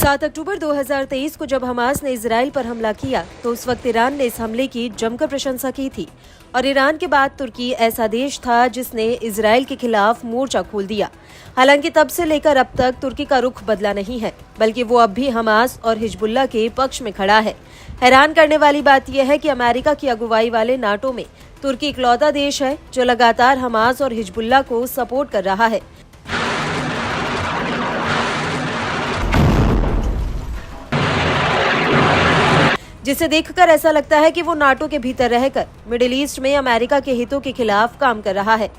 7 अक्टूबर 2023 को जब हमास ने इजराइल पर हमला किया तो उस वक्त ईरान ने इस हमले की जमकर प्रशंसा की थी और ईरान के बाद तुर्की ऐसा देश था जिसने इजराइल के खिलाफ मोर्चा खोल दिया। हालांकि तब से लेकर अब तक तुर्की का रुख बदला नहीं है, बल्कि वो अब भी हमास और हिजबुल्लाह के पक्ष में खड़ा है। हैरान करने वाली बात यह है कि अमेरिका की अगुवाई वाले नाटो में तुर्की इकलौता देश है जो लगातार हमास और हिजबुल्लाह को सपोर्ट कर रहा है। जिसे देखकर ऐसा लगता है कि वो नाटो के भीतर रहकर मिडिल ईस्ट में अमेरिका के हितों के खिलाफ काम कर रहा है।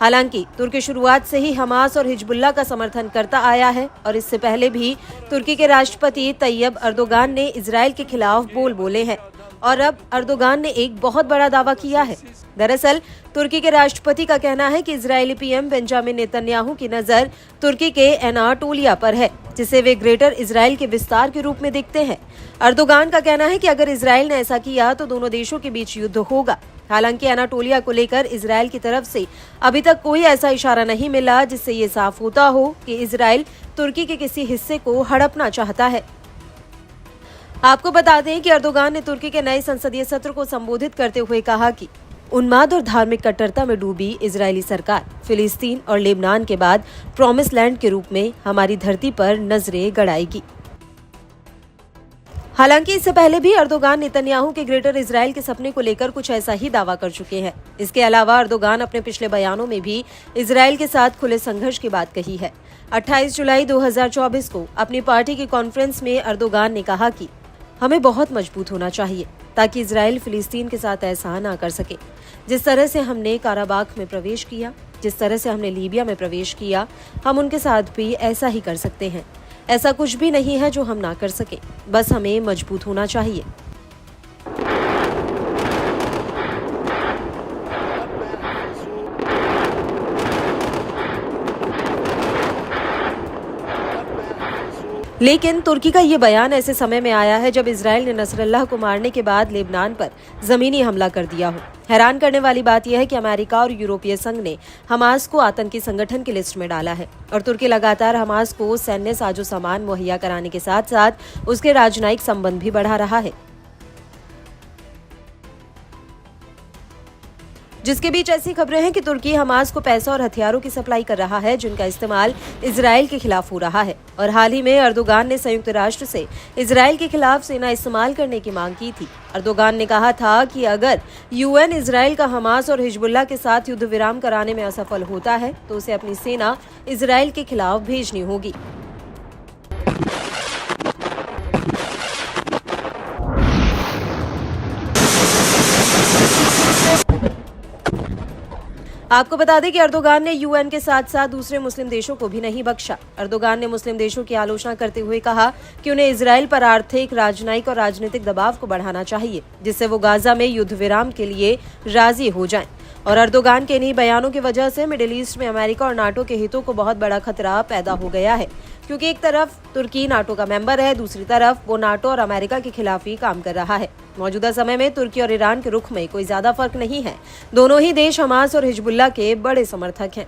हालांकि तुर्की शुरुआत से ही हमास और हिजबुल्लाह का समर्थन करता आया है और इससे पहले भी तुर्की के राष्ट्रपति तैयब अर्दोगान ने इजराइल के खिलाफ बोले हैं और अब अर्दोगान ने एक बहुत बड़ा दावा किया है। दरअसल तुर्की के राष्ट्रपति का कहना है कि इजरायली पीएम बेंजामिन नेतन्याहू की नजर तुर्की के एनाटोलिया पर है, जिसे वे ग्रेटर इजराइल के विस्तार के रूप में देखते हैं। अर्दोगान का कहना है कि अगर इजराइल ने ऐसा किया तो दोनों देशों के बीच युद्ध होगा। हालांकि एनाटोलिया को लेकर इजराइल की तरफ से अभी तक कोई ऐसा इशारा नहीं मिला जिससे ये साफ होता हो कि इजराइल तुर्की के किसी हिस्से को हड़पना चाहता है। आपको बता दें कि अर्दोगान ने तुर्की के नए संसदीय सत्र को संबोधित करते हुए कहा कि उन्माद और धार्मिक कट्टरता में डूबी इजरायली सरकार फिलिस्तीन और लेबनान के बाद प्रॉमिस लैंड के रूप में हमारी धरती पर नजरें गड़ाएगी। हालांकि इससे पहले भी अर्दोगान नेतन्याहू के ग्रेटर इजराइल के सपने को लेकर कुछ ऐसा ही दावा कर चुके हैं। इसके अलावा अर्दोगान अपने पिछले बयानों में भी इजराइल के साथ खुले संघर्ष की बात कही है। 28 जुलाई 2024 को अपनी पार्टी की कॉन्फ्रेंस में अर्दोगान ने कहा कि हमें बहुत मजबूत होना चाहिए ताकि इजराइल फिलिस्तीन के साथ ऐसा ना कर सके। जिस तरह से हमने काराबाख में प्रवेश किया, जिस तरह से हमने लीबिया में प्रवेश किया, हम उनके साथ भी ऐसा ही कर सकते हैं। ऐसा कुछ भी नहीं है जो हम ना कर सके, बस हमें मजबूत होना चाहिए। लेकिन तुर्की का ये बयान ऐसे समय में आया है जब इजराइल ने नसरल्लाह को मारने के बाद लेबनान पर जमीनी हमला कर दिया हो। हैरान करने वाली बात यह है कि अमेरिका और यूरोपीय संघ ने हमास को आतंकी संगठन की लिस्ट में डाला है और तुर्की लगातार हमास को सैन्य साजो सामान मुहैया कराने के साथ साथ उसके राजनयिक संबंध भी बढ़ा रहा है, जिसके बीच ऐसी खबरें हैं कि तुर्की हमास को पैसा और हथियारों की सप्लाई कर रहा है जिनका इस्तेमाल इजराइल के खिलाफ हो रहा है। और हाल ही में अर्दोगान ने संयुक्त राष्ट्र से इजराइल के खिलाफ सेना इस्तेमाल करने की मांग की थी। अर्दोगान ने कहा था कि अगर यूएन इजराइल का हमास और हिजबुल्लाह के साथ युद्ध विराम कराने में असफल होता है तो उसे अपनी सेना इजराइल के खिलाफ भेजनी होगी। आपको बता दें कि अर्दोगान ने यूएन के साथ साथ दूसरे मुस्लिम देशों को भी नहीं बख्शा। अर्दोगान ने मुस्लिम देशों की आलोचना करते हुए कहा कि उन्हें इजराइल पर आर्थिक, राजनयिक और राजनीतिक दबाव को बढ़ाना चाहिए जिससे वो गाजा में युद्ध विराम के लिए राजी हो जाएं। और अर्दोगान के इन्हीं बयानों की वजह से मिडिल ईस्ट में अमेरिका और नाटो के हितों को बहुत बड़ा खतरा पैदा हो गया है, क्योंकि एक तरफ तुर्की नाटो का मेंबर है, दूसरी तरफ वो नाटो और अमेरिका के खिलाफ ही काम कर रहा है। मौजूदा समय में तुर्की और ईरान के रुख में कोई ज्यादा फर्क नहीं है। दोनों ही देश हमास और हिजबुल्लाह के बड़े समर्थक हैं।